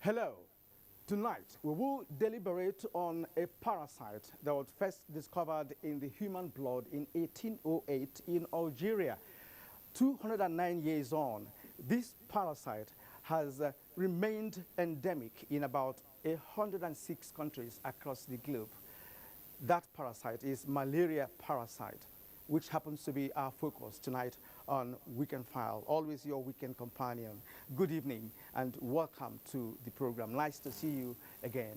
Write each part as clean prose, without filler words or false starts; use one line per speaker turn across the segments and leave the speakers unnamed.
Hello. Tonight, we will deliberate on a parasite that was first discovered in the human blood in 1808 in Algeria. 209 years on, this parasite has remained endemic in about 106 countries across the globe. That parasite is malaria parasite, which happens to be our focus tonight on Weekend File. Always your weekend companion. Good evening and welcome to the program. Nice to see you again.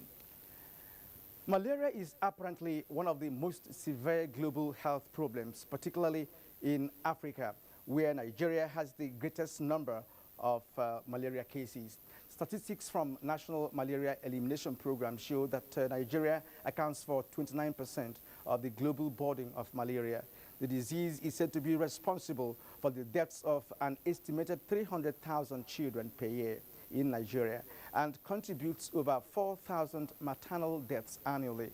Malaria is apparently one of the most severe global health problems, particularly in Africa, where Nigeria has the greatest number of malaria cases. Statistics from National Malaria Elimination Program show that Nigeria accounts for 29% of the global burden of malaria. The disease is said to be responsible for the deaths of an estimated 300,000 children per year in Nigeria and contributes over 4,000 maternal deaths annually.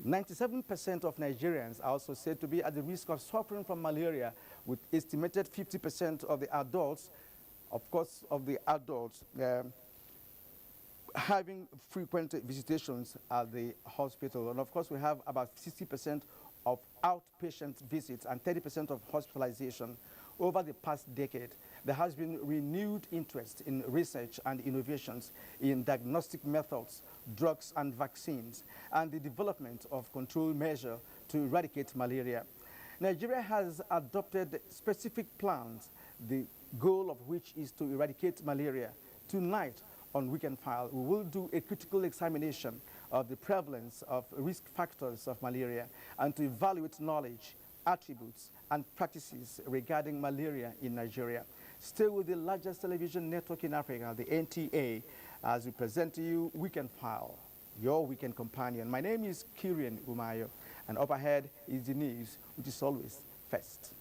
97% of Nigerians are also said to be at the risk of suffering from malaria, with estimated 50% of the adults, having frequent visitations at the hospital. And of course, we have about 60% of outpatient visits and 30% of hospitalization. Over the past decade, there has been renewed interest in research and innovations in diagnostic methods, drugs and vaccines, and the development of control measures to eradicate malaria. Nigeria has adopted specific plans, the goal of which is to eradicate malaria. Tonight, on Weekend File, we will do a critical examination of the prevalence of risk factors of malaria and to evaluate knowledge, attributes, and practices regarding malaria in Nigeria. Stay with the largest television network in Africa, the NTA, as we present to you Weekend File, your weekend companion. My name is Kirian Umayo, and up ahead is the news, which is always first.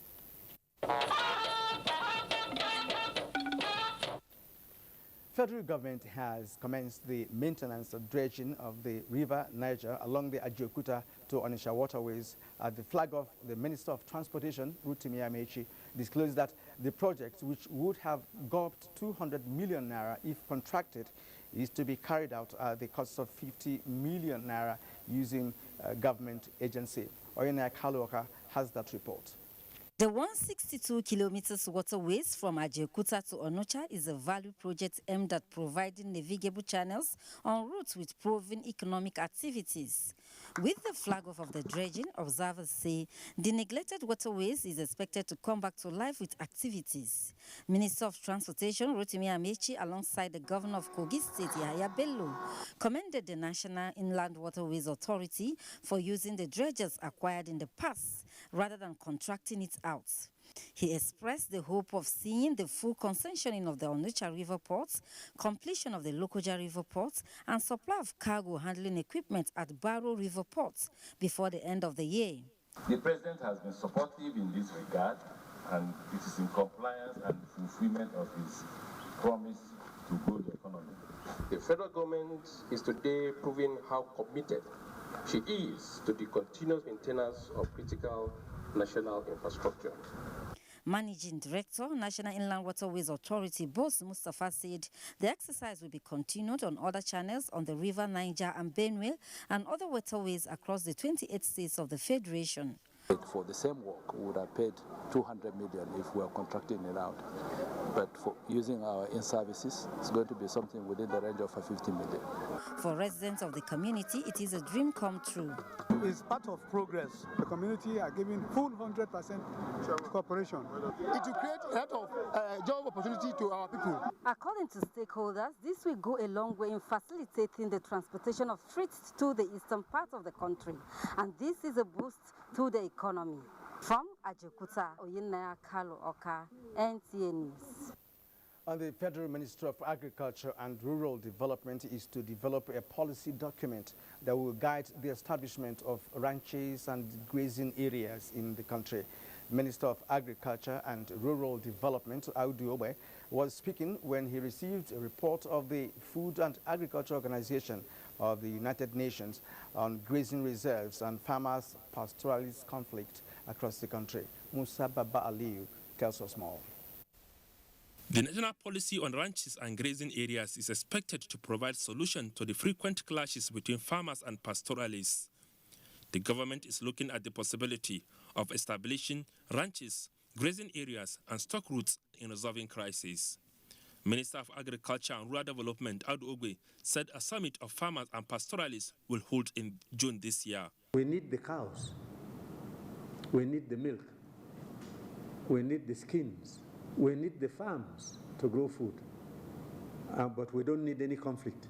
Federal government has commenced the maintenance of dredging of the river Niger along the Abuja to Onitsha waterways. At the flag of the Minister of Transportation, Rotimi Amaechi, disclosed that the project, which would have gulped 200 million naira if contracted, is to be carried out at the cost of 50 million naira using government agency. Oyena Kaluoka has that report.
The 162 kilometers waterways from Ajaokuta to Onitsha is a value project aimed at providing navigable channels on routes with proven economic activities. With the flag-off of the dredging, observers say the neglected waterways is expected to come back to life with activities. Minister of Transportation Rotimi Amaechi, alongside the Governor of Kogi State Yahaya Bello, commended the National Inland Waterways Authority for using the dredgers acquired in the past rather than contracting it out. He expressed the hope of seeing the full concessioning of the Onitsha River Port, completion of the Lokoja River Port, and supply of cargo handling equipment at Barrow River Port before the end of the year.
The President has been supportive in this regard, and it is in compliance and fulfillment of his promise to grow the economy.
The federal government is today proving how committed she is to the continuous maintenance of critical national infrastructure.
Managing Director, National Inland Waterways Authority, Boss Mustafa, said the exercise will be continued on other channels on the River Niger and Benue and other waterways across the 28 states of the Federation.
For the same work, we would have paid 200 million if we were contracting it out. But for using our in-services, it's going to be something within the range of 50 million.
For residents of the community, it is a dream come true.
It's part of progress. The community are giving full 100% cooperation. It will create a lot of job opportunity to our people.
According to stakeholders, this will go a long way in facilitating the transportation of freight to the eastern part of the country. And this is a boost to the economy. From Ajaokuta, Oyena Kaluoka, NTA News.
And the Federal Ministry of Agriculture and Rural Development is to develop a policy document that will guide the establishment of ranches and grazing areas in the country. Minister of Agriculture and Rural Development, Audu Obe, was speaking when he received a report of the Food and Agriculture Organization of the United Nations on grazing reserves and farmers' pastoralist conflict across the country. Musa Baba Aliyu tells us more.
The national policy on ranches and grazing areas is expected to provide solution to the frequent clashes between farmers and pastoralists. The government is looking at the possibility of establishing ranches, grazing areas, and stock routes in resolving crises. Minister of Agriculture and Rural Development, Adu Ogwe, said a summit of farmers and pastoralists will hold in June this year.
We need the cows, we need the milk, we need the skins, we need the farms to grow food, but we don't need any conflict.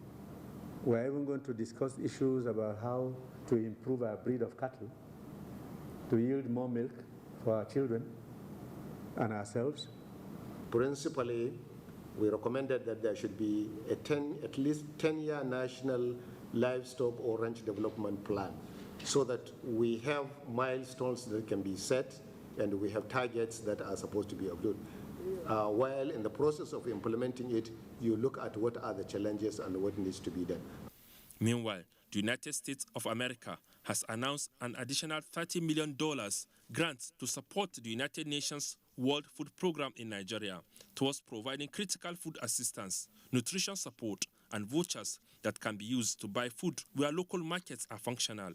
We're even going to discuss issues about how to improve our breed of cattle, to yield more milk for our children and ourselves.
Principally, we recommended that there should be at least 10-year national livestock or ranch development plan, so that we have milestones that can be set and we have targets that are supposed to be observed. While in the process of implementing it, you look at what are the challenges and what needs to be done.
Meanwhile, the United States of America has announced an additional $30 million grant to support the United Nations World Food Programme in Nigeria towards providing critical food assistance, nutrition support, and vouchers that can be used to buy food where local markets are functional.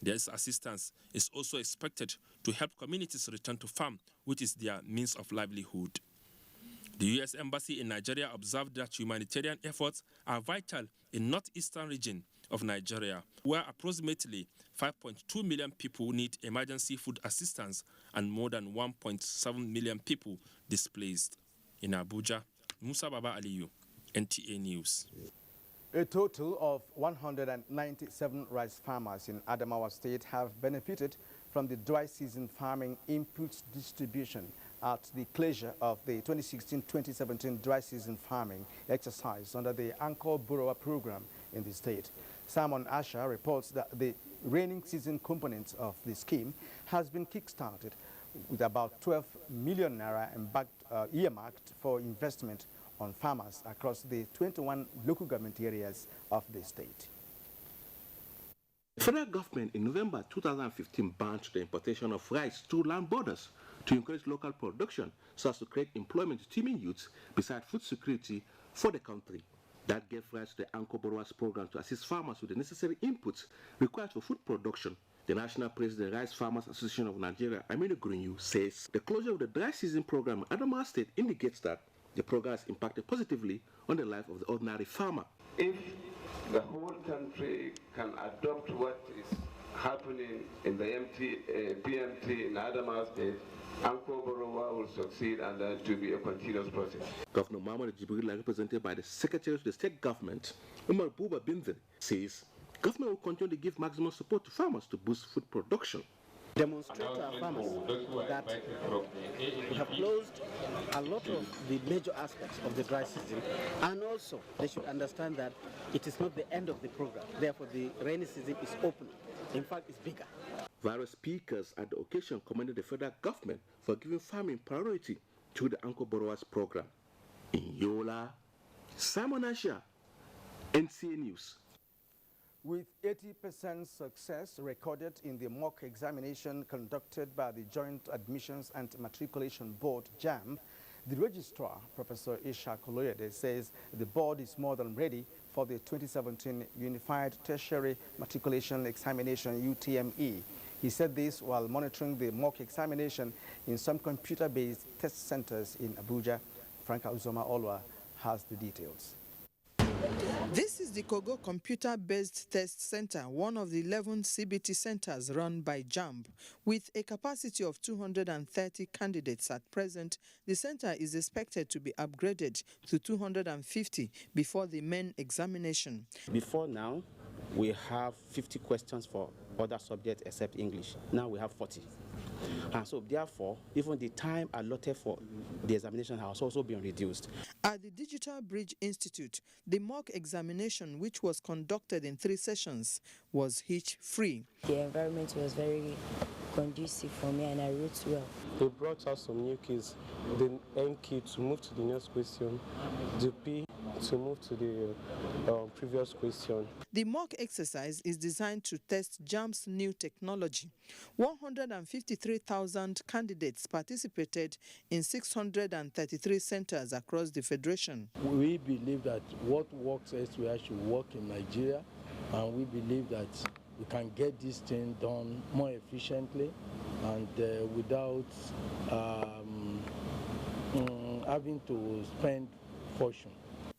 This assistance is also expected to help communities return to farm, which is their means of livelihood. The U.S. Embassy in Nigeria observed that humanitarian efforts are vital in northeastern region of Nigeria, where approximately 5.2 million people need emergency food assistance and more than 1.7 million people displaced. In Abuja, Musa Baba Aliyu, NTA News.
A total of 197 rice farmers in Adamawa State have benefited from the dry season farming inputs distribution at the closure of the 2016-2017 dry season farming exercise under the Anchor Borrower program in the state. Simon Asher reports that the rainy season component of the scheme has been kick-started with about 12 million naira earmarked for investment on farmers across the 21 local government areas of the state.
The federal government in November 2015 banned the importation of rice through land borders to encourage local production so as to create employment to teeming youths besides food security for the country. That gave rise to the Anchor Borrowers program to assist farmers with the necessary inputs required for food production. The National President Rice Farmers Association of Nigeria, Aminu Gurunyu, says the closure of the dry season program in Adamawa State indicates that the program has impacted positively on the life of the ordinary farmer.
If the whole country can adopt what is happening in the PMT in Adamawa State, Anchor Borrower will succeed, and that to be a continuous process.
Governor Mahmoud Jibril, represented by the Secretary of the State Government, Umar Buba Binzir, says government will continue to give maximum support to farmers to boost food production.
Demonstrate to our farmers that we have closed a lot of the major aspects of the dry season, and also they should understand that it is not the end of the program. Therefore, the rainy season is open. In fact, it's bigger.
Various speakers at the occasion commended the federal government for giving farming priority to the Anchor Borrowers program. In Yola, Simon Asher, NTA News.
With 80% success recorded in the mock examination conducted by the Joint Admissions and Matriculation Board, JAMB, the registrar, Professor Isha Koloyede, says the board is more than ready for the 2017 Unified Tertiary Matriculation Examination, UTME. He said this while monitoring the mock examination in some computer-based test centers in Abuja. Franka Uzoma Olwa has the details.
This is the Kogo Computer-Based Test Center, one of the 11 CBT centers run by JAMB. With a capacity of 230 candidates at present, the center is expected to be upgraded to 250 before the main examination.
Before now, we have 50 questions for other subjects except English. Now we have 40. And so therefore, even the time allotted for the examination has also been reduced.
At the Digital Bridge Institute, the mock examination, which was conducted in 3 sessions, was hitch-free.
The environment was very conducive for me and I wrote well.
They brought out some new keys. The N key to move to the next question, the P to move to the previous question.
The mock exercise is designed to test JAMB's new technology. 153,000 candidates participated in 633 centers across the Federation.
We believe that what works elsewhere should work in Nigeria, and we believe that we can get this thing done more efficiently and without having to spend fortune.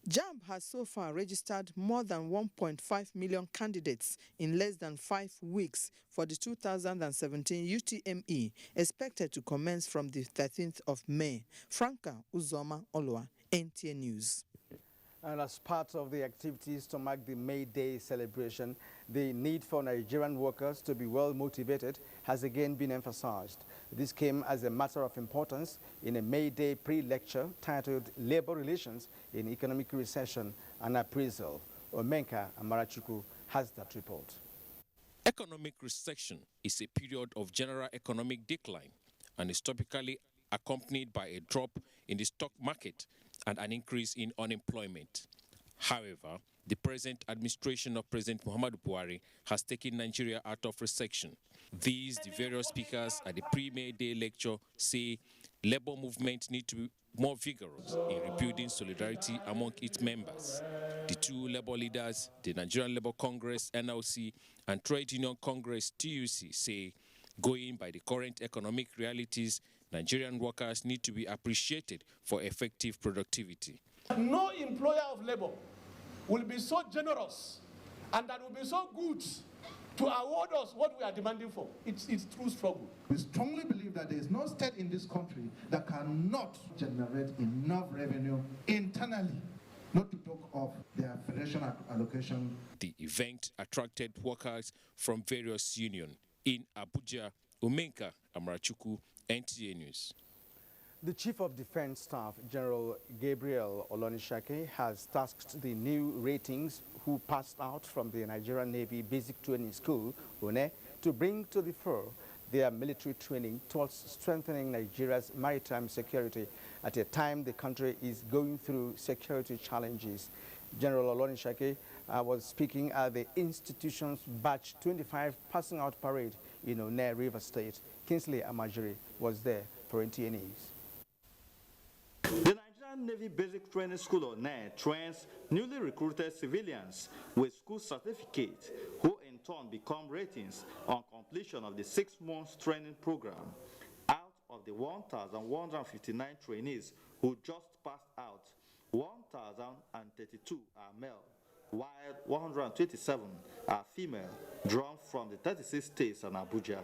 JAMB has so far registered more than 1.5 million candidates in less than 5 weeks for the 2017 UTME, expected to commence from the 13th of May. Franca Uzoma Olua, NTA News.
And as part of the activities to mark the May Day celebration, the need for Nigerian workers to be well motivated has again been emphasized. This came as a matter of importance in a May Day pre-lecture titled Labor Relations in Economic Recession and Appraisal. Omenka Amarachuku has that report.
Economic recession is a period of general economic decline and is typically accompanied by a drop in the stock market and an increase in unemployment. However, the present administration of President Muhammadu Buhari has taken Nigeria out of recession. The various speakers at the pre-May Day lecture say labor movement need to be more vigorous in rebuilding solidarity among its members. The two labor leaders, the Nigerian Labour Congress, NLC, and Trade Union Congress, TUC, say going by the current economic realities, Nigerian workers need to be appreciated for effective productivity.
No employer of labor will be so generous and that will be so good to award us what we are demanding for. It's true struggle.
We strongly believe that there is no state in this country that cannot generate enough revenue internally, not to talk of their federation allocation.
The event attracted workers from various unions. In Abuja, Omenka Amarachuku, NTA News.
The Chief of Defense Staff, General Gabriel Olonisake, has tasked the new ratings who passed out from the Nigerian Navy Basic Training School, UNE, to bring to the fore their military training towards strengthening Nigeria's maritime security at a time the country is going through security challenges. General Olonisake was speaking at the institution's Batch 25 passing out parade in One, River State. Kingsley Amajiri was there for NTA News.
The Nigerian Navy Basic Training School, ONE, trains newly recruited civilians with school certificates who in turn become ratings on completion of the 6-month training program. Out of the 1,159 trainees who just passed out, 1,032 are male, while 127 are female, drawn from the 36 states and Abuja.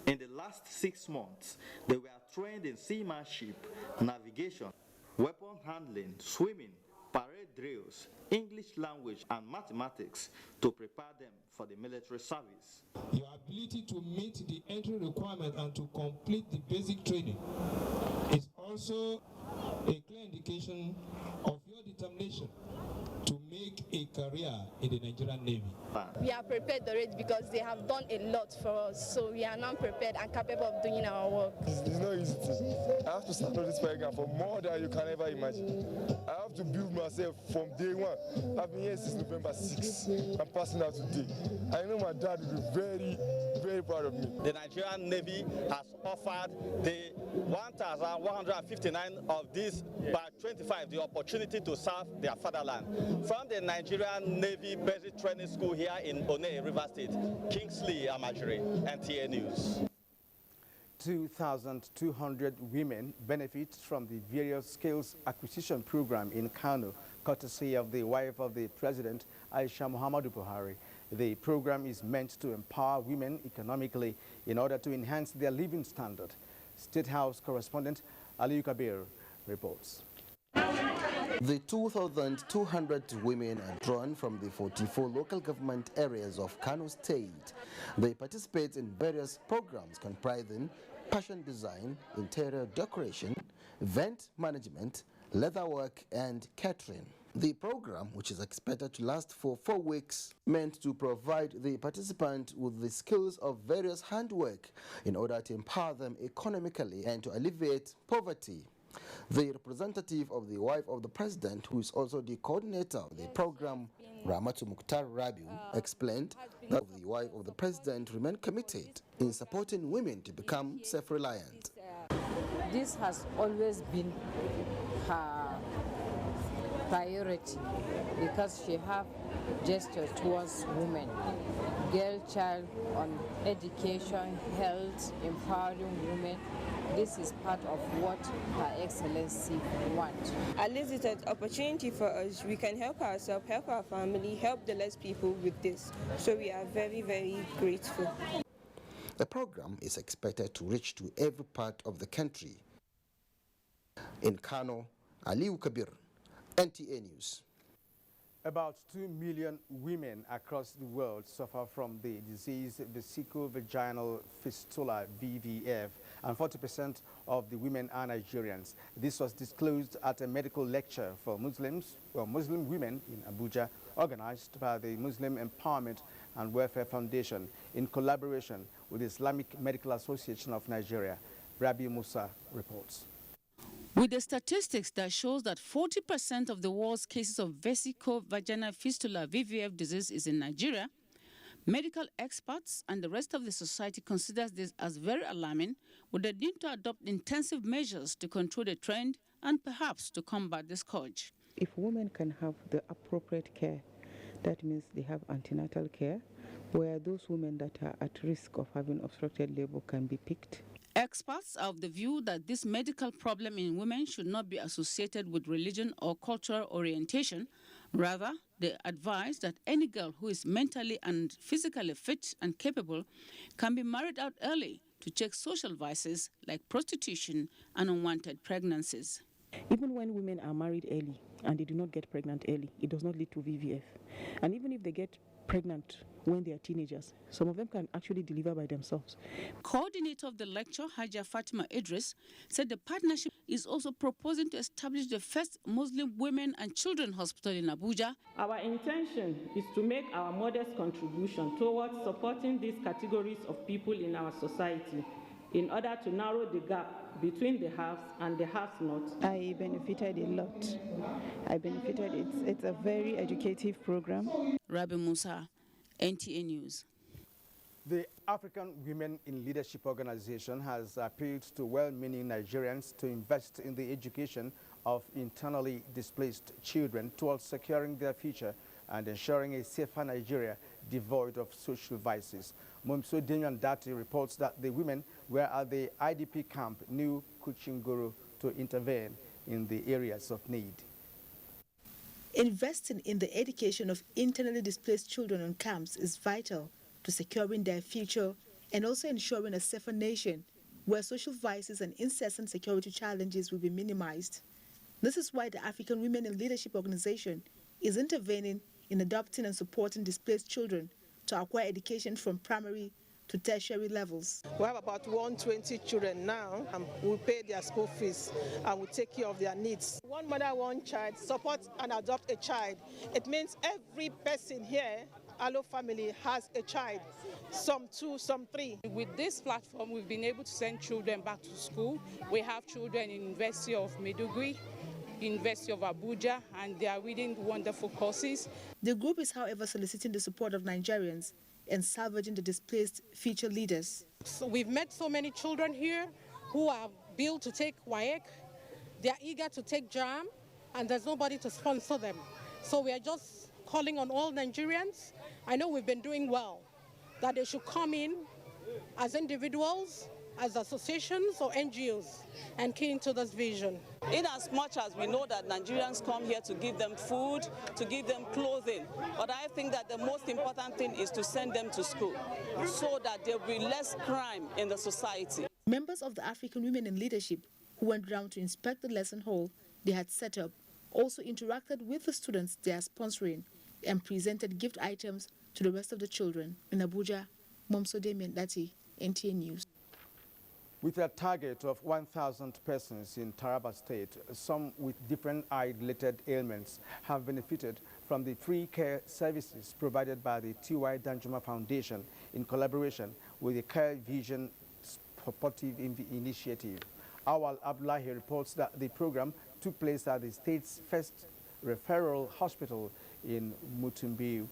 In the last 6 months, they were trained in seamanship, navigation, weapon handling, swimming, parade drills, English language, and mathematics to prepare them for the military service.
Your ability to meet the entry requirement and to complete the basic training is also a clear indication of your determination to make a career in the Nigerian Navy.
We are prepared already because they have done a lot for us, so we are now prepared and capable of doing our work.
It's not easy. I have to start on this program for more than you can ever imagine. I have to build myself from day one. I've been here since November 6. I'm passing out today. I know my dad will be very, very proud of me.
The Nigerian Navy has offered the 1,159 of these by 25 the opportunity to serve their fatherland. From the Nigerian Navy Basic Training School here in One, River State, Kingsley Amajiri, NTA News.
2,200 women benefit from the various skills acquisition program in Kano, courtesy of the wife of the president, Aisha Muhammadu Buhari. The program is meant to empower women economically in order to enhance their living standard. State House correspondent Aliyu Kabir reports.
The 2,200 women are drawn from the 44 local government areas of Kano State. They participate in various programs comprising fashion design, interior decoration, event management, leatherwork, and catering. The program, which is expected to last for 4 weeks, meant to provide the participant with the skills of various handwork in order to empower them economically and to alleviate poverty. The representative of the wife of the president, who is also the coordinator of the program, Ramatu Mukhtar Rabiu, explained that the wife of the president remained committed in supporting women to become self-reliant.
This has always been her priority because she have gesture towards women, girl child, on education, health, empowering women. This is part of what Her Excellency wants.
At least it's an opportunity for us. We can help ourselves, help our family, help the less people with this. So we are very, very grateful.
The program is expected to reach to every part of the country. In Kano, Aliu Kabir, NTA News.
About 2 million women across the world suffer from the disease vesicovaginal fistula, VVF, and 40% of the women are Nigerians. This was disclosed at a medical lecture for Muslim women in Abuja, organized by the Muslim Empowerment and Welfare Foundation in collaboration with the Islamic Medical Association of Nigeria. Rabi Musa reports.
With the statistics that shows that 40% of the world's cases of vesicovaginal fistula (VVF) disease is in Nigeria, medical experts and the rest of the society considers this as very alarming, with the need to adopt intensive measures to control the trend and perhaps to combat the scourge.
If women can have the appropriate care, that means they have antenatal care, where those women that are at risk of having obstructed labor can be picked.
Experts are of the view that this medical problem in women should not be associated with religion or cultural orientation. Rather, they advise that any girl who is mentally and physically fit and capable can be married out early to check social vices like prostitution and unwanted pregnancies.
Even when women are married early and they do not get pregnant early, it does not lead to VVF. And even if they get pregnant when they are teenagers, some of them can actually deliver by themselves.
Coordinator of the lecture, Haja Fatima Idris, said the partnership is also proposing to establish the first Muslim women and children hospital in Abuja.
Our intention is to make our modest contribution towards supporting these categories of people in our society in order to narrow the gap between the haves and the have-not.
I benefited a lot. It's a very educative program.
Rabi Musa, NTA News.
The African Women in Leadership Organization has appealed to well-meaning Nigerians to invest in the education of internally displaced children towards securing their future and ensuring a safer Nigeria devoid of social vices. Mumso Damian Dati reports that the women were at the IDP camp New Kuchinguru to intervene in the areas of need.
Investing in the education of internally displaced children in camps is vital to securing their future and also ensuring a safer nation where social vices and incessant security challenges will be minimized. This is why the African Women in Leadership Organization is intervening in adopting and supporting displaced children to acquire education from primary to tertiary levels.
We have about 120 children now, and we pay their school fees and we take care of their needs. One mother, one child, support and adopt a child. It means every person here, Allo family, has a child, some 2, some 3.
With this platform, we've been able to send children back to school. We have children in University of Maiduguri, University of Abuja, and they are reading wonderful courses.
The group is, however, soliciting the support of Nigerians and salvaging the displaced future leaders.
So we've met so many children here who are built to take WAEC. They are eager to take JAM, and there's nobody to sponsor them. So we are just calling on all Nigerians. I know we've been doing well, that they should come in as individuals, as associations or NGOs, and key into this vision.
In as much as we know that Nigerians come here to give them food, to give them clothing, but I think that the most important thing is to send them to school so that there will be less crime in the society.
Members of the African Women in Leadership who went round to inspect the lesson hall they had set up also interacted with the students they are sponsoring and presented gift items to the rest of the children. In Abuja, Momso Damian Dati, NTA News.
With a target of 1,000 persons in Taraba State, some with different eye-related ailments have benefited from the free care services provided by the T.Y. Danjuma Foundation in collaboration with the Care Vision Supportive Initiative. Awal Abdullahi reports that the program took place at the state's first referral hospital in Mutumbiu.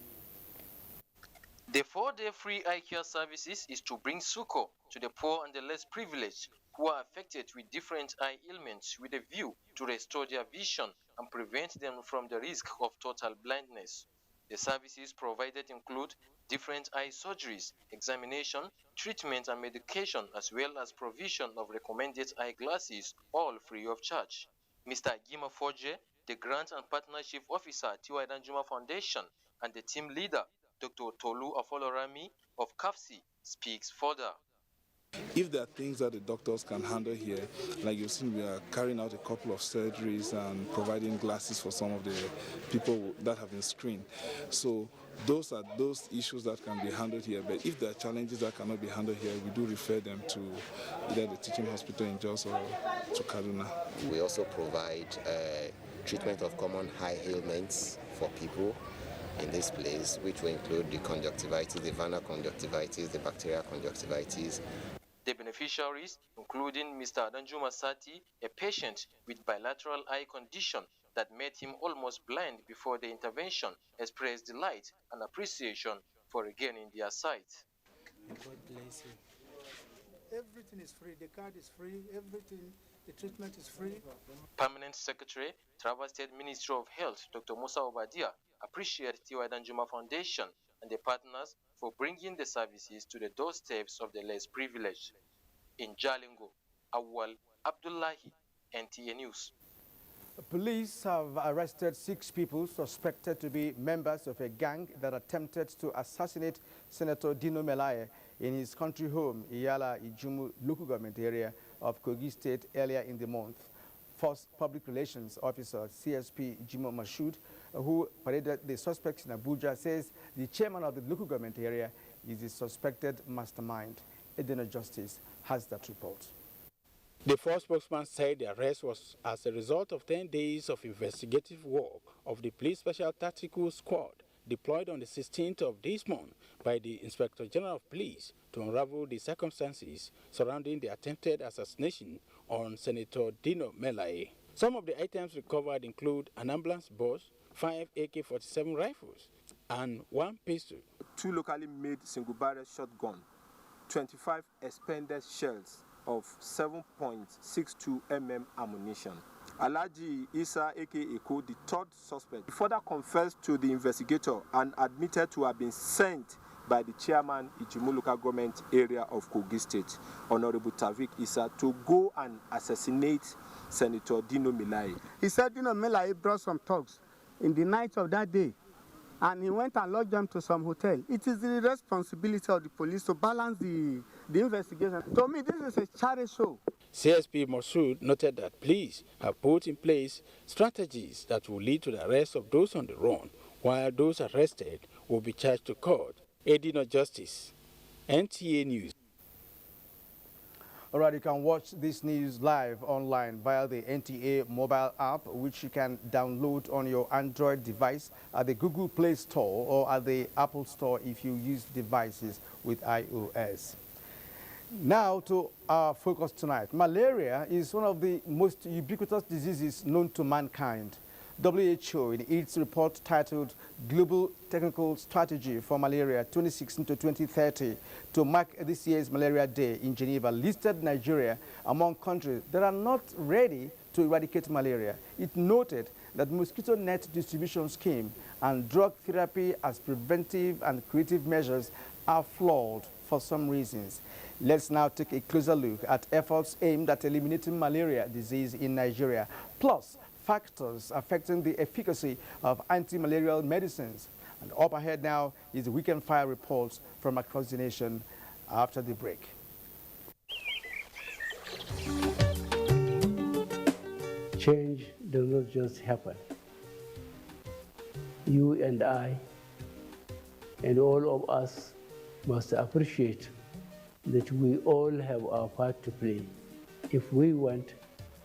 The 4-day free eye care services is to bring succor to the poor and the less privileged who are affected with different eye ailments with a view to restore their vision and prevent them from the risk of total blindness. The services provided include different eye surgeries, examination, treatment and medication, as well as provision of recommended eyeglasses, all free of charge. Mr. Gima Forge, the Grant and Partnership Officer at T.Y. Danjuma Foundation, and the team leader, Dr. Tolu Afolorami of CAFSI, speaks further.
If there are things that the doctors can handle here, like you've seen, we are carrying out a couple of surgeries and providing glasses for some of the people that have been screened. So those are those issues that can be handled here. But if there are challenges that cannot be handled here, we do refer them to either the teaching hospital in Jos or to Kaduna.
We also provide treatment of common eye ailments for people in this place, which will include the conjunctivitis, the vena conjunctivitis, the bacterial conjunctivitis.
The beneficiaries, including Mr. Danjuma Sati, a patient with bilateral eye condition that made him almost blind before the intervention, expressed delight and appreciation for regaining their sight.
God bless you. Everything is free. The card is free. Everything, the treatment is free.
Permanent Secretary, Taraba State Ministry of Health, Dr. Musa Obadia, appreciated T.Y. Danjuma Foundation and the partners for bringing the services to the doorsteps of the less privileged. In Jalingo, Awal Abdullahi, NTA News.
Police have arrested 6 people suspected to be members of a gang that attempted to assassinate Senator Dino Melaye in his country home, Iyala Ijumu local government area of Kogi State earlier in the month. First Public Relations Officer CSP Jimo Mashood, who paraded the suspects in Abuja, says the chairman of the local government area is the suspected mastermind. Edina Justice has that report.
The first spokesman said the arrest was as a result of 10 days of investigative work of the Police Special Tactical Squad deployed on the 16th of this month by the Inspector General of Police to unravel the circumstances surrounding the attempted assassination on Senator Dino Melaye. Some of the items recovered include an ambulance bus, 5 AK-47 rifles, and 1 pistol.
2 locally made single-barrel shotgun, 25 expended shells of 7.62 mm ammunition. Alhaji Isa aka Eko, the 3rd suspect, further confessed to the investigator and admitted to have been sent by the chairman Ijumu local government area of Kogi State, Honorable Tavik Isa, to go and assassinate Senator Dino Melaye.
He said Dino Melaye brought some thugs in the night of that day, and he went and lodged them to some hotel. It is the responsibility of the police to balance the investigation. To me, this is a charity show.
CSP Mashood noted that police have put in place strategies that will lead to the arrest of those on the run, while those arrested will be charged to court. Edina Justice, NTA News.
All right, you can watch this news live online via the NTA mobile app, which you can download on your Android device at the Google Play Store or at the Apple Store if you use devices with iOS. Now to our focus tonight. Malaria is one of the most ubiquitous diseases known to mankind. WHO, in its report titled Global Technical Strategy for Malaria 2016 to 2030, to mark this year's Malaria Day in Geneva, listed Nigeria among countries that are not ready to eradicate malaria. It noted that mosquito net distribution scheme and drug therapy as preventive and curative measures are flawed for some reasons. Let's now take a closer look at efforts aimed at eliminating malaria disease in Nigeria, plus factors affecting the efficacy of anti-malarial medicines. And up ahead now is the Weekend Fire reports from across the nation after the break.
Change does not just happen. You and I and all of us must appreciate that we all have our part to play if we want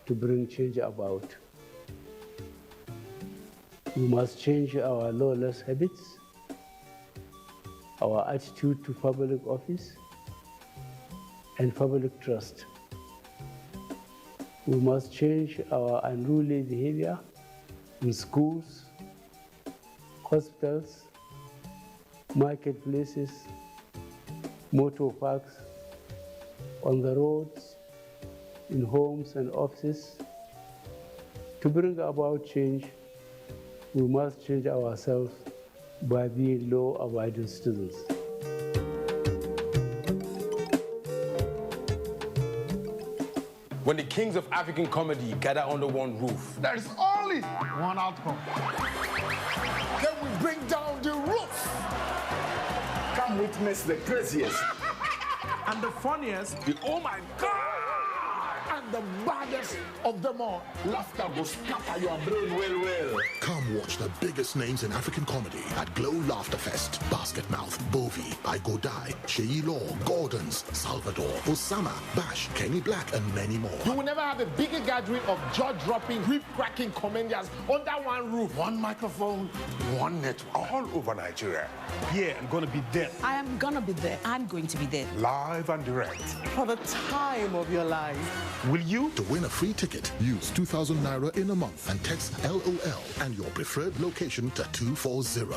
to bring change about. We must change our lawless habits, our attitude to public office, and public trust. We must change our unruly behavior in schools, hospitals, marketplaces, motor parks, on the roads, in homes and offices. To bring about change, we must change ourselves by being law-abiding citizens.
When the kings of African comedy gather under one roof,
there is only one outcome. Then we bring down the roof. Come witness the craziest and the funniest, the oh my God, and the baddest of them all. Laughter will scatter your brain well.
Come watch the biggest names in African comedy at Glow Laughter Fest. Basket Mouth, Bovi, I Go Die, Sheyi Law, Gordons, Salvador, Osama, Bash, Kenny Black, and many more.
You will never have a bigger gathering of jaw-dropping, whip-cracking comedians under one roof. One microphone, one network.
all over Nigeria. Yeah, I'm gonna be there.
I am gonna be there. I'm going to be there.
Live and direct.
For the time of your life.
Will you?
To win a free ticket, use 2,000 Naira in a month and text LOL and your preferred location to 240.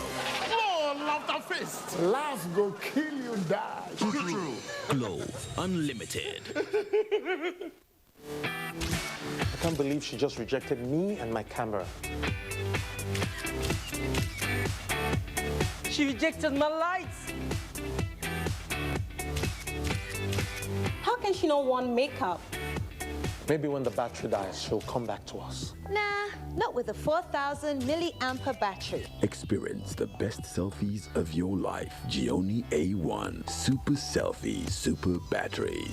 Oh, Laughter Fest. Laugh go kill you, die.
True.
Glow Unlimited.
I can't believe she just rejected me and my camera.
She rejected my lights.
How can she not want makeup?
Maybe when the battery dies, she'll come back to us.
Nah, not with a 4,000 milliampere battery.
Experience the best selfies of your life. Gioni A1 Super Selfie Super Battery.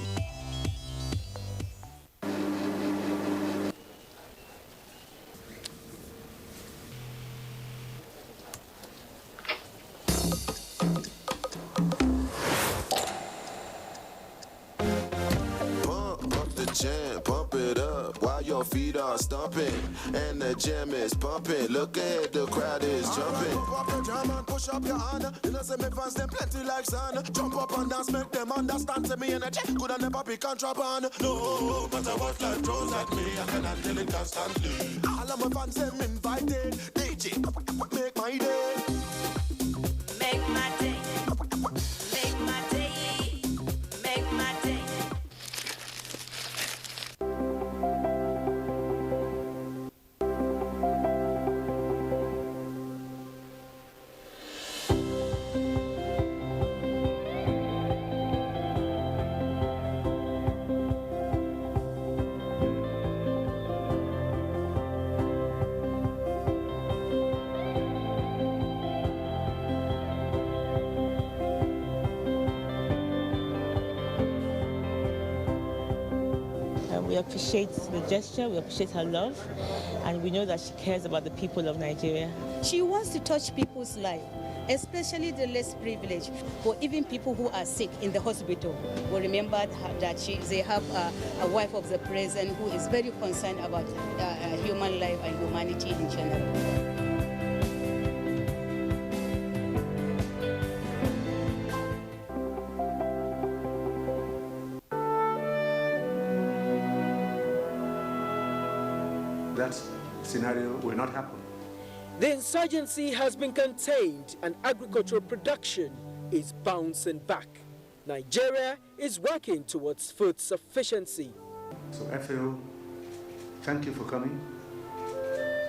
Pump it up while your feet are stomping and the gym is pumping. Look ahead, the crowd is jumping. Pump up your jam and push up your hand. You know, say me fans them plenty like sun. Jump up and dance, make them understand. Say me energy could I never be contraband. No matter what life throws at me, I can handle it constantly. All of my fans them invited. DJ, make my day.
Make my day. Make my day. Make my day.
We appreciate the gesture, we appreciate her love, and we know that she cares about the people of Nigeria.
She wants to touch people's life, especially the less privileged, or even people who are sick in the hospital. We remember that they have a wife of the president who is very concerned about human life and humanity in general.
That scenario will not happen.
The insurgency has been contained and agricultural production is bouncing back. Nigeria is working towards food sufficiency.
So FAO, thank you for coming.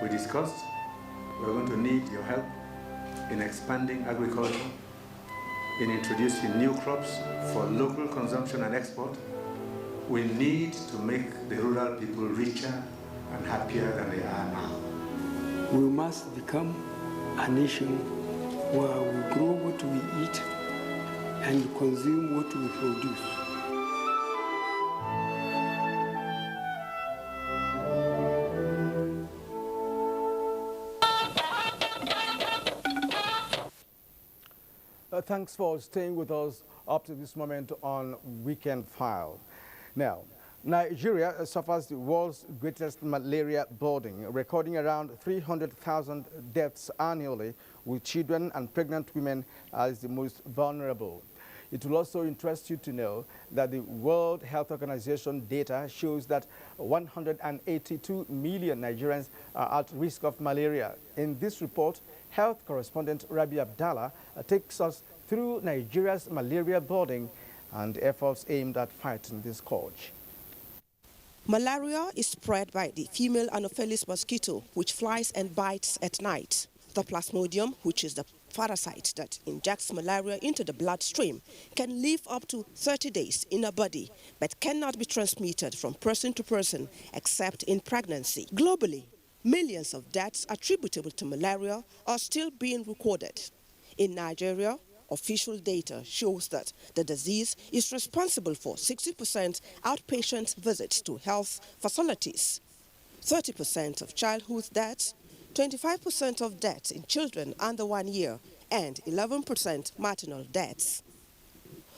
We discussed we're going to need your help in expanding agriculture, in introducing new crops for local consumption and export. We need to make the rural people richer and happier than they are now.
We must become a nation where we grow what we eat and consume what we produce.
Thanks for staying with us up to this moment on Weekend File. Now, Nigeria suffers the world's greatest malaria burden, recording around 300,000 deaths annually, with children and pregnant women as the most vulnerable. It will also interest you to know that the World Health Organization data shows that 182 million Nigerians are at risk of malaria. In this report, health correspondent Rabi Abdallah takes us through Nigeria's malaria burden and efforts aimed at fighting this scourge.
Malaria is spread by the female Anopheles mosquito, which flies and bites at night. The Plasmodium, which is the parasite that injects malaria into the bloodstream, can live up to 30 days in a body, but cannot be transmitted from person to person except in pregnancy. Globally, millions of deaths attributable to malaria are still being recorded. In Nigeria, official data shows that the disease is responsible for 60% outpatient visits to health facilities, 30% of childhood deaths, 25% of deaths in children under 1 year, and 11% maternal deaths.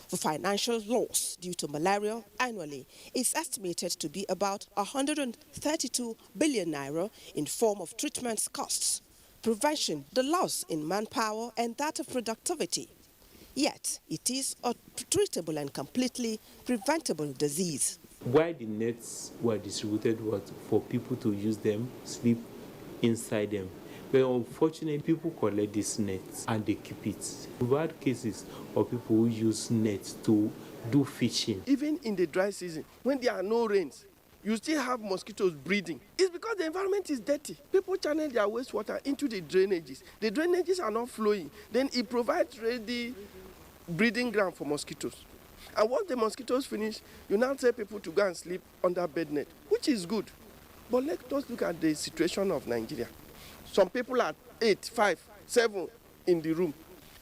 The financial loss due to malaria annually is estimated to be about 132 billion naira in form of treatment costs, prevention, the loss in manpower and that of productivity. Yet, it is a treatable and completely preventable disease.
Why the nets were distributed was for people to use them, sleep inside them. But unfortunately, people collect these nets and they keep it. We've had cases of people who use nets to do fishing.
Even in the dry season, when there are no rains, you still have mosquitoes breeding. It's because the environment is dirty. People channel their wastewater into the drainages. The drainages are not flowing. Then it provides ready breeding ground for mosquitoes. And once the mosquitoes finish, you now tell people to go and sleep under bed net, which is good. But let us look at the situation of Nigeria. Some people are 8, 5, 7 in the room.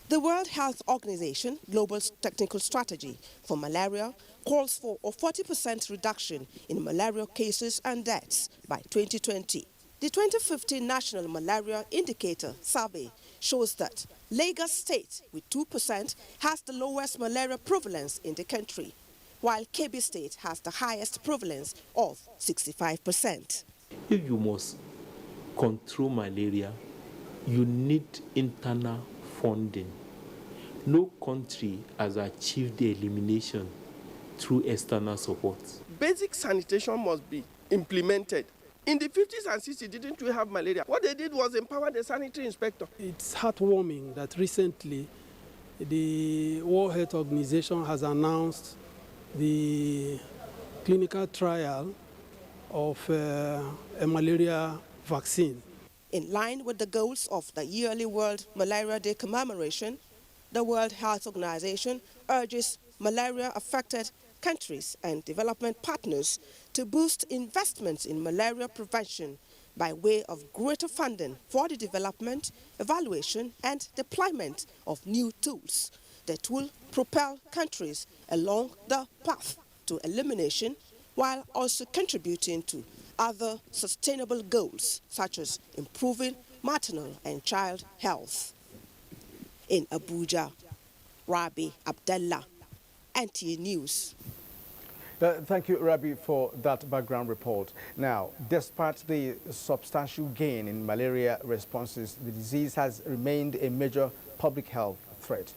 The World Health Organization Global Technical Strategy for Malaria calls for a 40% reduction in malaria cases and deaths by 2020. The 2015 National Malaria Indicator Survey shows that Lagos State, with 2%, has the lowest malaria prevalence in the country, while Kebbi State has the highest prevalence of 65%.
If you must control malaria, you need internal funding. No country has achieved the elimination through external support.
Basic sanitation must be implemented. In the 50s and 60s, didn't we have malaria? What they did was empower the sanitary inspector.
It's heartwarming that recently the World Health Organization has announced the clinical trial of a malaria vaccine.
In line with the goals of the yearly World Malaria Day commemoration, the World Health Organization urges malaria-affected countries and development partners to boost investments in malaria prevention by way of greater funding for the development, evaluation, and deployment of new tools that will propel countries along the path to elimination, while also contributing to other sustainable goals, such as improving maternal and child health. In Abuja, Rabi Abdallah, NTA News.
Thank you, Rabi, for that background report. Now, despite the substantial gain in malaria responses, the disease has remained a major public health threat,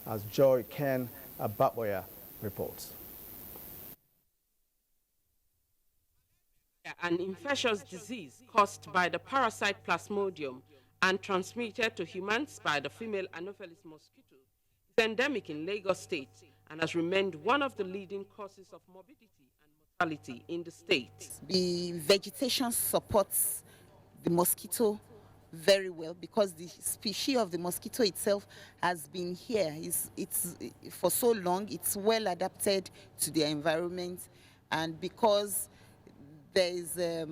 as Joy Ken Ababoya reports.
An infectious disease caused by the parasite Plasmodium and transmitted to humans by the female Anopheles mosquito is endemic in Lagos State and has remained one of the leading causes of morbidity and mortality in the state.
The vegetation supports the mosquito very well because the species of the mosquito itself has been here. It's for so long, it's well adapted to the environment, and because there is a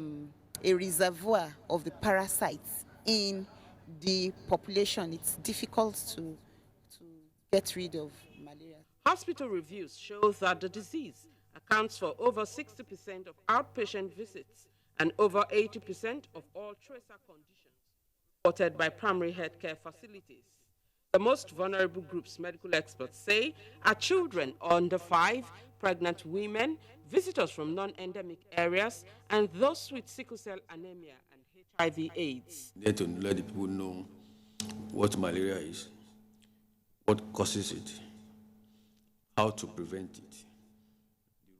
reservoir of the parasites in the population, it's difficult to get rid of malaria.
Hospital reviews show that the disease accounts for over 60% of outpatient visits and over 80% of all tracer conditions reported by primary healthcare facilities. The most vulnerable groups medical experts say are children under 5, pregnant women, visitors from non-endemic areas, and those with sickle cell anemia and HIV/AIDS.
There to let the people know what malaria is, what causes it, how to prevent it,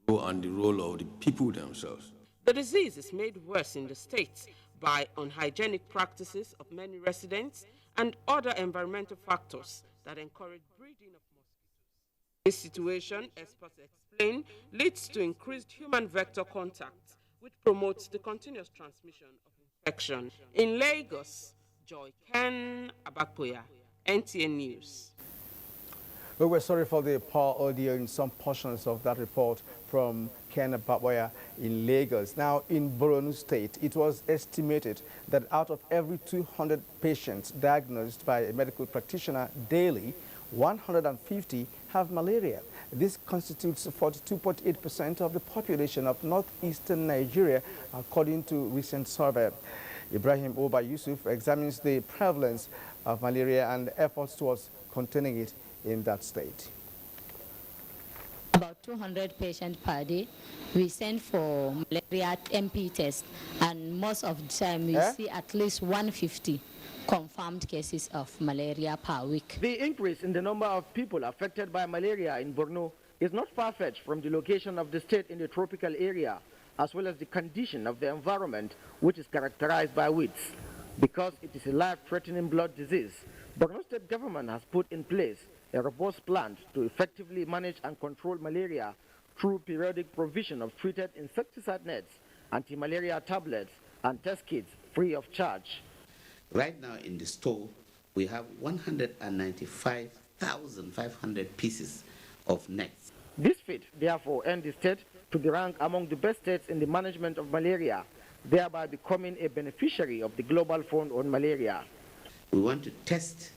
the role of the people themselves.
The disease is made worse in the state by unhygienic practices of many residents and other environmental factors that encourage breeding of mosquitoes. This situation, experts explain, leads to increased human vector contact, which promotes the continuous transmission of infection. In Lagos, Joy Ken Abakpoya, NTA News.
We were sorry for the poor audio in some portions of that report from Ken Abakpoya in Lagos. Now, in Borno State, it was estimated that out of every 200 patients diagnosed by a medical practitioner daily, 150 have malaria. This constitutes 42.8% of the population of northeastern Nigeria, according to recent survey. Ibrahim Oba Yusuf examines the prevalence of malaria and efforts towards containing it in that state.
About 200 patients per day. We send for malaria MP test, and most of the time we see at least 150 confirmed cases of malaria per week.
The increase in the number of people affected by malaria in Borno is not far-fetched from the location of the state in the tropical area, as well as the condition of the environment, which is characterized by weeds. Because it is a life-threatening blood disease, Borno State government has put in place a robust plan to effectively manage and control malaria through periodic provision of treated insecticide nets, anti-malaria tablets, and test kits free of charge.
Right now in the store, we have 195,500 pieces of nets.
This feat, therefore, earned the state to be ranked among the best states in the management of malaria, thereby becoming a beneficiary of the Global Fund on Malaria.
We want to test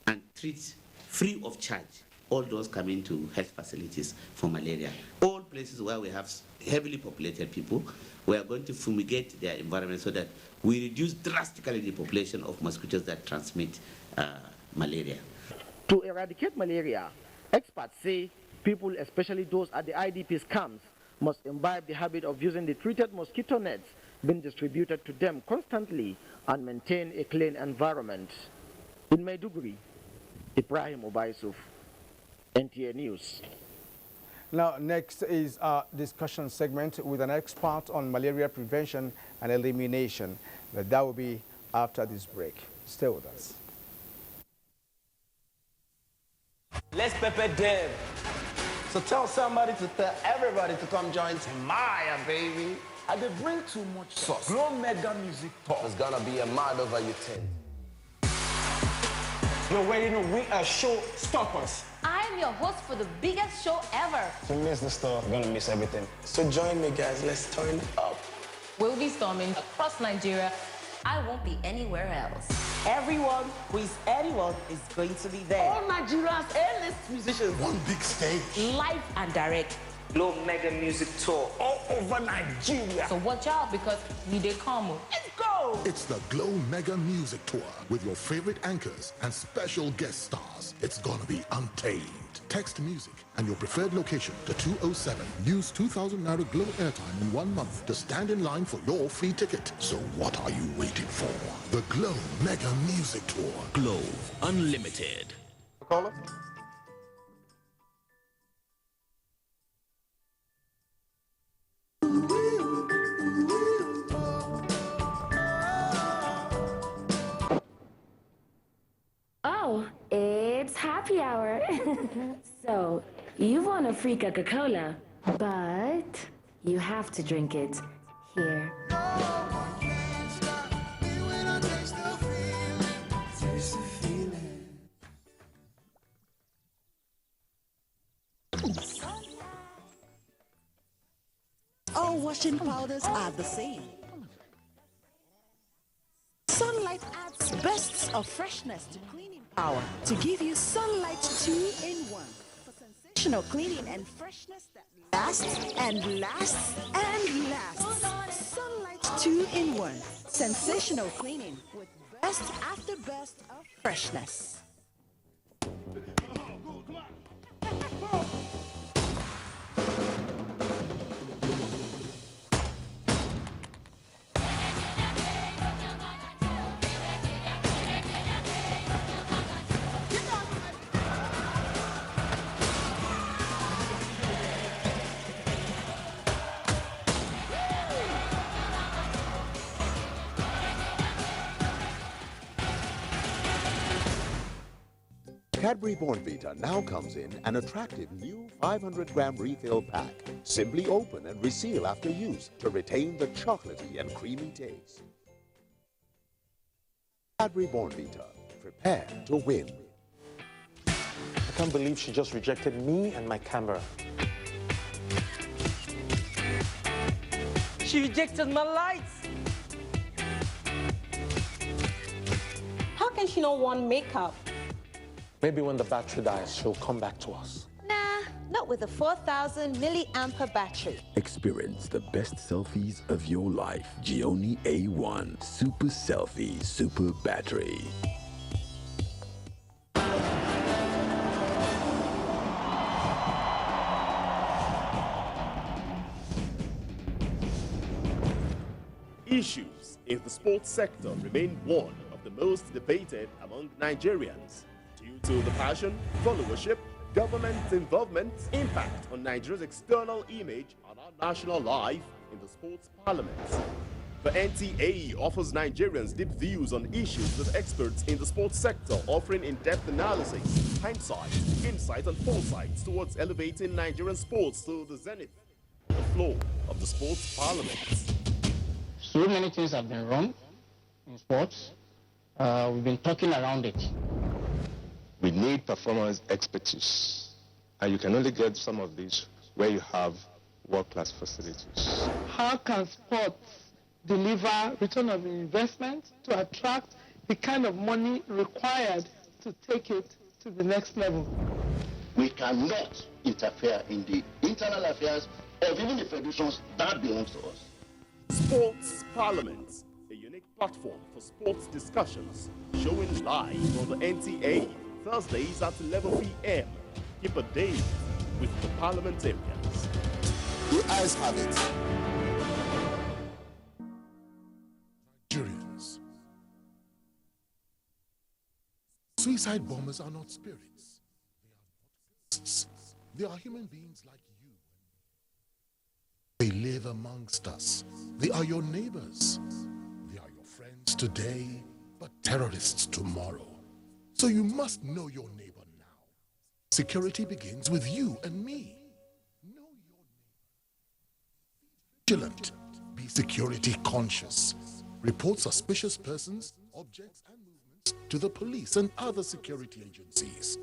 and treat free of charge all those coming to health facilities for malaria. All places where we have heavily populated people, we are going to fumigate their environment so that we reduce drastically the population of mosquitoes that transmit malaria.
To eradicate malaria, experts say people, especially those at the IDP's camps, must imbibe the habit of using the treated mosquito nets being distributed to them constantly and maintain a clean environment. In Maiduguri, Ibrahim Oba Yusuf, NTA News.
Now, next is our discussion segment with an expert on malaria prevention and elimination. That will be after this break. Stay with us.
Let's pepper them. So tell somebody to tell everybody to come join Timaya, baby.
And they bring too much sauce.
Glow Mega Music Talk.
It's gonna be a mad over your tent.
You're ready to win a show stoppers.
I'm your host for the biggest show ever.
If you miss the store, you're gonna miss everything. So join me, guys. Let's turn it up.
We'll be storming across Nigeria. I won't be anywhere else.
Everyone who is anyone is going to be there.
All Nigeria's A-list musicians.
One big stage.
Live and direct.
Glow Mega Music Tour all over Nigeria.
So watch out because we dey come.
Let's go!
It's the Glow Mega Music Tour with your favorite anchors and special guest stars. It's gonna be untamed. Text music and your preferred location to 207. Use 2,000 Naira Glow airtime in 1 month to stand in line for your free ticket. So what are you waiting for? The Glow Mega Music Tour.
Glow Unlimited.
Caller?
Oh, it's happy hour. So, you want a free Coca-Cola, but you have to drink it here.
All washing powders are the same. Sunlight adds bursts of freshness to cleaning power to give you Sunlight 2-in-1 for sensational cleaning and freshness that lasts and lasts and lasts. Sunlight 2-in-1 sensational cleaning with burst after burst of freshness.
Cadbury Bournvita now comes in an attractive new 500-gram refill pack. Simply open and reseal after use to retain the chocolatey and creamy taste. Cadbury Bournvita. Prepare to win.
I can't believe she just rejected me and my camera.
She rejected my lights.
How can she not want makeup?
Maybe when the battery dies, she'll come back to us.
Nah, not with a 4,000 milliampere battery.
Experience the best selfies of your life. Gioni A1 Super Selfie Super Battery.
Issues in the sports sector remain one of the most debated among Nigerians due to the passion, followership, government involvement, impact on Nigeria's external image and our national life in the sports parliament. The NTA offers Nigerians deep views on issues with experts in the sports sector, offering in-depth analysis, hindsight, insight and foresight towards elevating Nigerian sports to the zenith, the floor of the sports parliament.
So many things have been wrong in sports. We've been talking around it.
We need performance expertise, and you can only get some of these where you have world-class facilities.
How can sports deliver return of investment to attract the kind of money required to take it to the next level?
We cannot interfere in the internal affairs of even the federations that belongs to us.
Sports Parliament, a unique platform for sports discussions, showing live on the NTA Thursdays at 11 p.m. Keep a date with the parliamentarians.
Your eyes have it. Nigerians. Suicide bombers are not spirits. They are not ghosts. They are human beings like you. They live amongst us. They are your neighbors. They are your friends today, but terrorists tomorrow. So you must know your neighbor now. Security begins with you and me. Know your neighbor. Vigilant. Be security conscious. Report suspicious persons, objects, and movements to the police and other security agencies.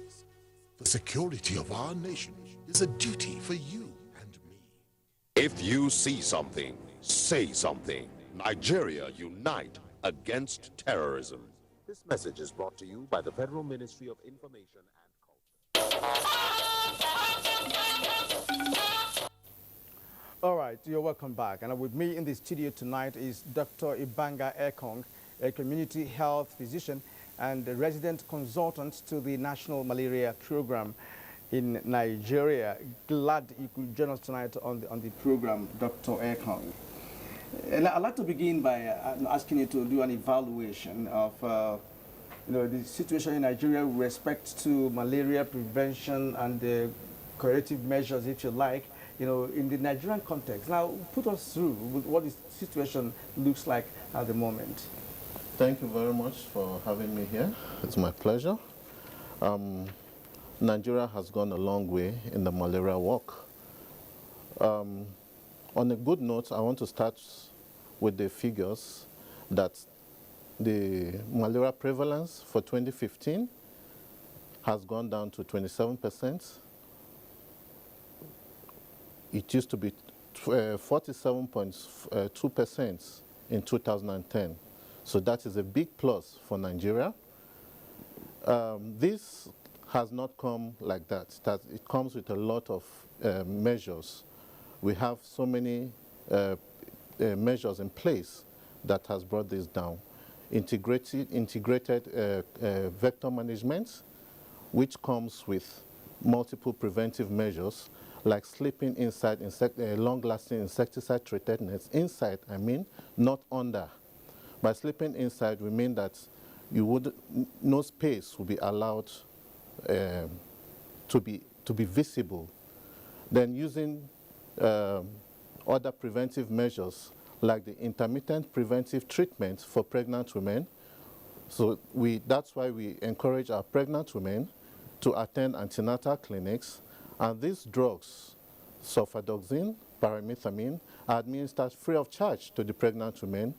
The security of our nation is a duty for you and me.
If you see something, say something. Nigeria unite against terrorism. This message is brought to you by the Federal Ministry of Information and Culture.
All right, you're welcome back. And with me in the studio tonight is Dr. Ibanga Ekong, a community health physician and a resident consultant to the National Malaria Program in Nigeria. Glad you could join us tonight on the program, Dr. Ekong. And I'd like to begin by asking you to do an evaluation of the situation in Nigeria with respect to malaria prevention and the corrective measures, if you like, in the Nigerian context. Now, put us through what the situation looks like at the moment.
Thank you very much for having me here. It's my pleasure. Nigeria has gone a long way in the malaria walk. On a good note, I want to start with the figures that the malaria prevalence for 2015 has gone down to 27%. It used to be 47.2% in 2010. So that is a big plus for Nigeria. This has not come like that. It comes with a lot of measures. We have so many measures in place that has brought this down. Integrated vector management, which comes with multiple preventive measures, like sleeping inside long-lasting insecticide-treated nets. Inside, I mean, not under. By sleeping inside, we mean that no space will be allowed to be visible. Then using other preventive measures, like the intermittent preventive treatment for pregnant women. So that's why we encourage our pregnant women to attend antenatal clinics. And these drugs, sulfadoxine, pyrimethamine, are administered free of charge to the pregnant women.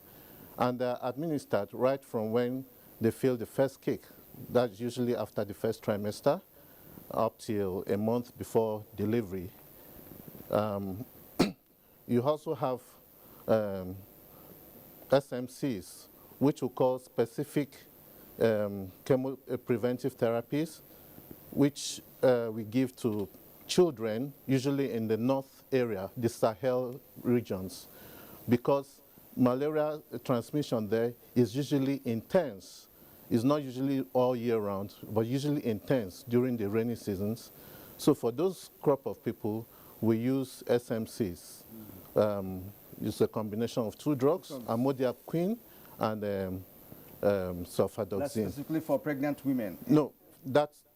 And they're administered right from when they feel the first kick. That's usually after the first trimester, up till a month before delivery. You also have SMCs, which we call specific preventive therapies, which we give to children, usually in the north area, the Sahel regions, because malaria transmission there is usually intense. It's not usually all year round, but usually intense during the rainy seasons. So for those crop of people, we use SMCs. It's a combination of two drugs, amodiaquine and sulfadoxine.
That's specifically for pregnant women?
No,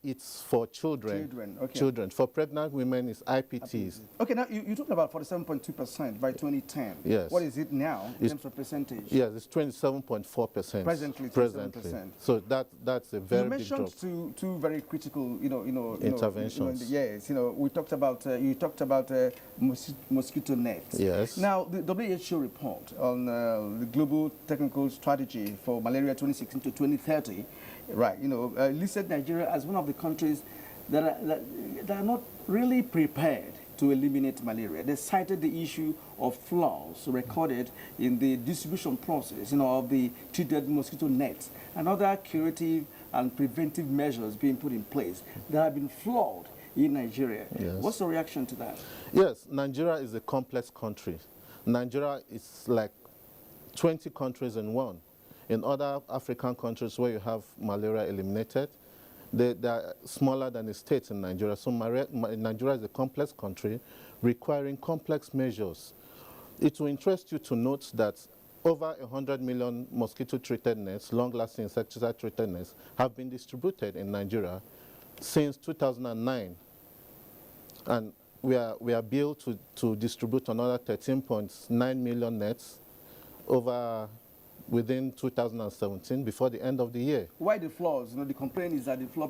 it's for children. Children, okay. Children. For pregnant women, it's IPTs.
Okay, now you talked about 47.2% by 2010.
Yes.
What is it now in terms of percentage?
Yes, it's 27.4%.
Presently, 27%.
So that's a very big drop.
You mentioned two very critical,
interventions.
Yes, we talked about you talked about mosquito nets.
Yes.
Now the WHO report on the global technical strategy for malaria 2016 to 2030. Right, listed Nigeria as one of the countries that are not really prepared to eliminate malaria. They cited the issue of flaws recorded in the distribution process, of the treated mosquito nets and other curative and preventive measures being put in place that have been flawed in Nigeria.
Yes.
What's the reaction to that?
Yes, Nigeria is a complex country. Nigeria is like 20 countries in one. In other African countries where you have malaria eliminated, they are smaller than the states in Nigeria. So Nigeria is a complex country requiring complex measures. It will interest you to note that over 100 million mosquito-treated nets, long-lasting insecticide-treated nets, have been distributed in Nigeria since 2009. And we are billed to distribute another 13.9 million nets within 2017, before the end of the year.
Why the flaws? The complaint is that the flaw,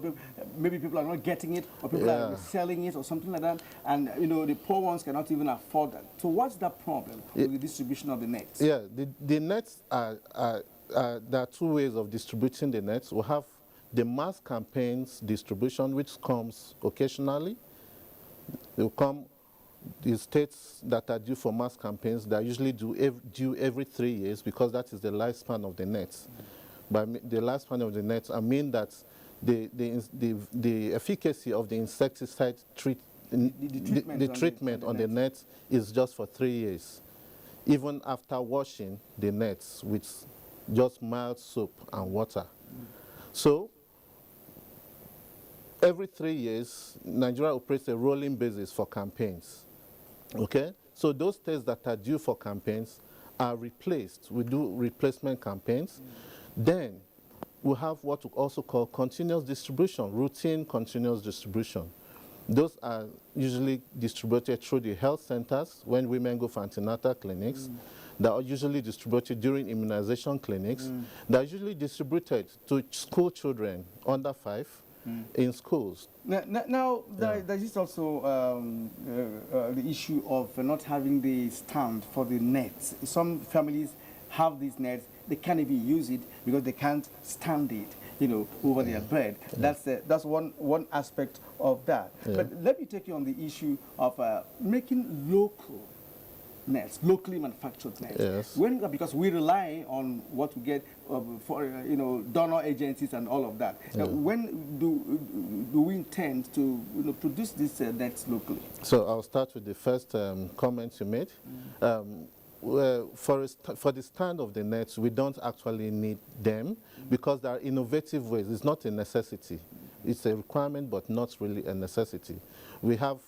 maybe people are not getting it, or people are selling it, or something like that, and the poor ones cannot even afford that. So what's that problem with the distribution of the nets?
Yeah, the nets there are two ways of distributing the nets. We have the mass campaigns distribution, which comes occasionally. They will come. The states that are due for mass campaigns, they are usually due every 3 years, because that is the lifespan of the nets. By the lifespan of the nets, I mean that the efficacy of the insecticide treatment on the nets is just for 3 years, even after washing the nets with just mild soap and water. So every 3 years, Nigeria operates a rolling basis for campaigns. Okay, so those states that are due for campaigns are replaced. We do replacement campaigns. Then we have what we also call continuous distribution, routine continuous distribution. Those are usually distributed through the health centers when women go for antenatal clinics. They are usually distributed during immunization clinics. They are usually distributed to school children under 5 in schools.
Now there is also the issue of not having the stand for the nets. Some families have these nets, they can't even use it because they can't stand it, over their bed. That's one aspect of that. But let me take you on the issue of making local nets, locally manufactured nets.
Yes.
Because we rely on what we get for donor agencies and all of that. When do we intend to produce these nets locally?
So I'll start with the first comment you made. For the stand of the nets, we don't actually need them because there are innovative ways. It's not a necessity. it's a requirement, but not really a necessity. We have,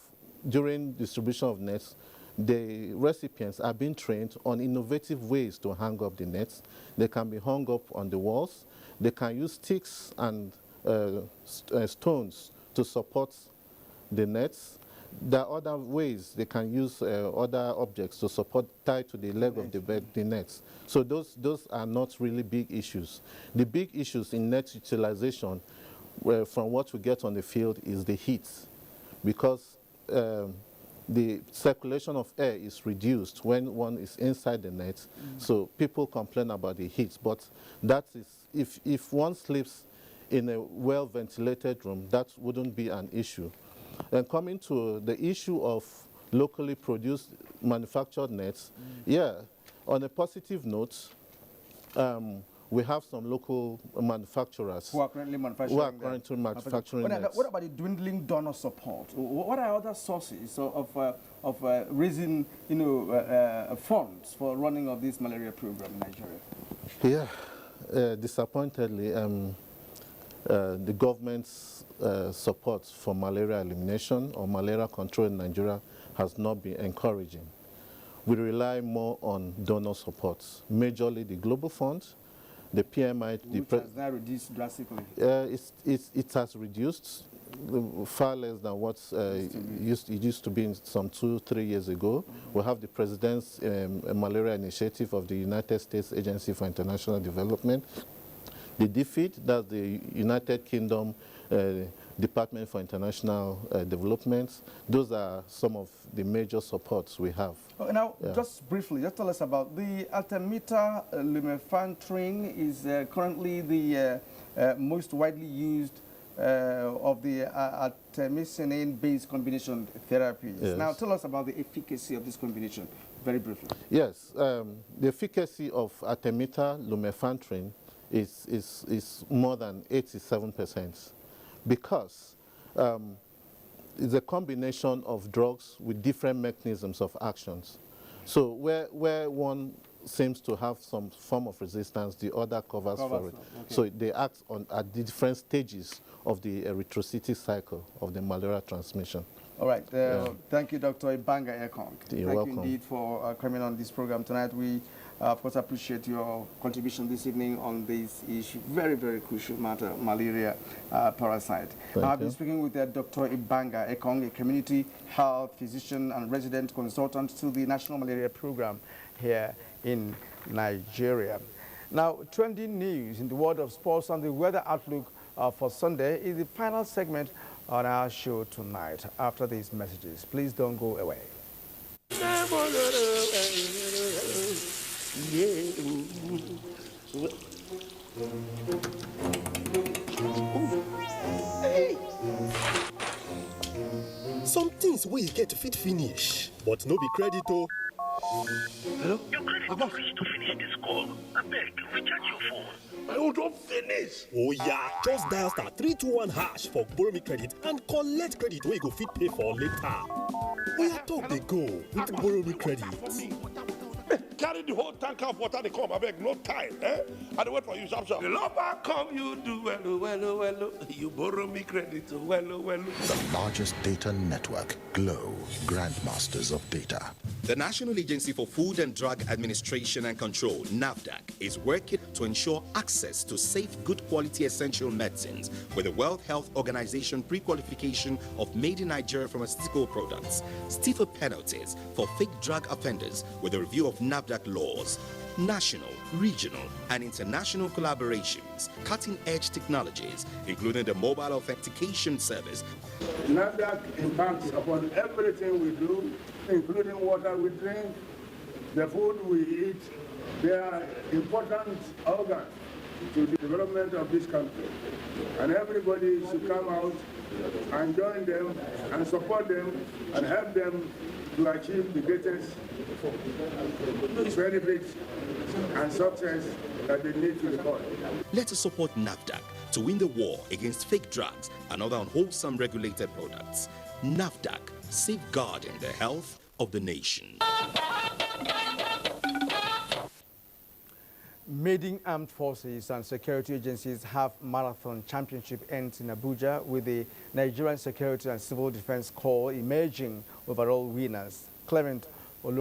during distribution of nets, the recipients are being trained on innovative ways to hang up the nets. They can be hung up on the walls. They can use sticks and stones to support the nets. There are other ways they can use other objects to support, tied to the leg of the bed, the nets. So those are not really big issues. The big issues in net utilization, from what we get on the field, is the heat, because the circulation of air is reduced when one is inside the net. So people complain about the heat, but that is, if one sleeps in a well-ventilated room, that wouldn't be an issue. And coming to the issue of locally produced manufactured nets, yeah, on a positive note, we have some local manufacturers
who are currently manufacturing
nets.
What about the dwindling donor support? What are other sources of raising, funds for running of this malaria program in Nigeria?
Yeah, disappointedly, the government's support for malaria elimination or malaria control in Nigeria has not been encouraging. We rely more on donor support, majorly the Global Fund, the PMI.
Which has now reduced drastically.
It has reduced far less than what it used to be some 2-3 years ago. We have the President's Malaria Initiative of the United States Agency for International Development. The DFID, that's the United Kingdom Department for International Development. Those are some of the major supports we have.
Now, just briefly, just tell us about the artemether lumefantrine is currently the most widely used of the artemisinin-based combination therapies. Yes. Now, tell us about the efficacy of this combination, very briefly.
Yes, the efficacy of artemether lumefantrine is more than 87%, because it's a combination of drugs with different mechanisms of actions. So where one seems to have some form of resistance, the other covers for it. Okay. So they act at the different stages of the erythrocytic cycle of the malaria transmission.
All right. Thank you, Dr. Ibanga Ekong.
You're welcome.
Thank you indeed for coming on this program tonight. We, of course, appreciate your contribution this evening on this issue, very, very crucial matter, malaria parasite. I've been speaking with Dr. Ibanga Ekong, a community health physician and resident consultant to the National Malaria Program here in Nigeria. Now, trending news in the world of sports and the weather outlook for Sunday is the final segment on our show tonight. After these messages, please don't go away.
Hey. Some things we get to fit finish, but no be credit oh.
Hello? Your credit don't reach to finish this call. I beg, recharge your phone.
I will don't finish. Oh yeah, just dial *321# for borrow me credit and collect credit where you go fit pay for later. We are talk they go with borrow me credit.
Carry the whole tank of water they come, I beg, no time, I don't wait for you, sharp. The lover come, you do well. You borrow me credit, well.
The largest data network, Glow, grandmasters of data.
The National Agency for Food and Drug Administration and Control, NAFDAC, is working to ensure access to safe, good quality essential medicines with the World Health Organization pre-qualification of made in Nigeria pharmaceutical products, stiffer penalties for fake drug offenders with a review of NAFDAC laws, national, regional, and international collaborations, cutting-edge technologies, including the mobile authentication service.
NAFDAC impacts upon everything we do, including water we drink, the food we eat. They are important organs to the development of this country. And everybody should come out and join them and support them and help them to achieve the greatest benefits and success that they need to record.
Let us support NAFDAC to win the war against fake drugs and other unwholesome regulated products. NAFDAC, safeguarding the health of the nation.
Maiden armed forces and security agencies have marathon championship ends in Abuja, with the Nigerian Security and Civil Defense Corps emerging overall winners. Clement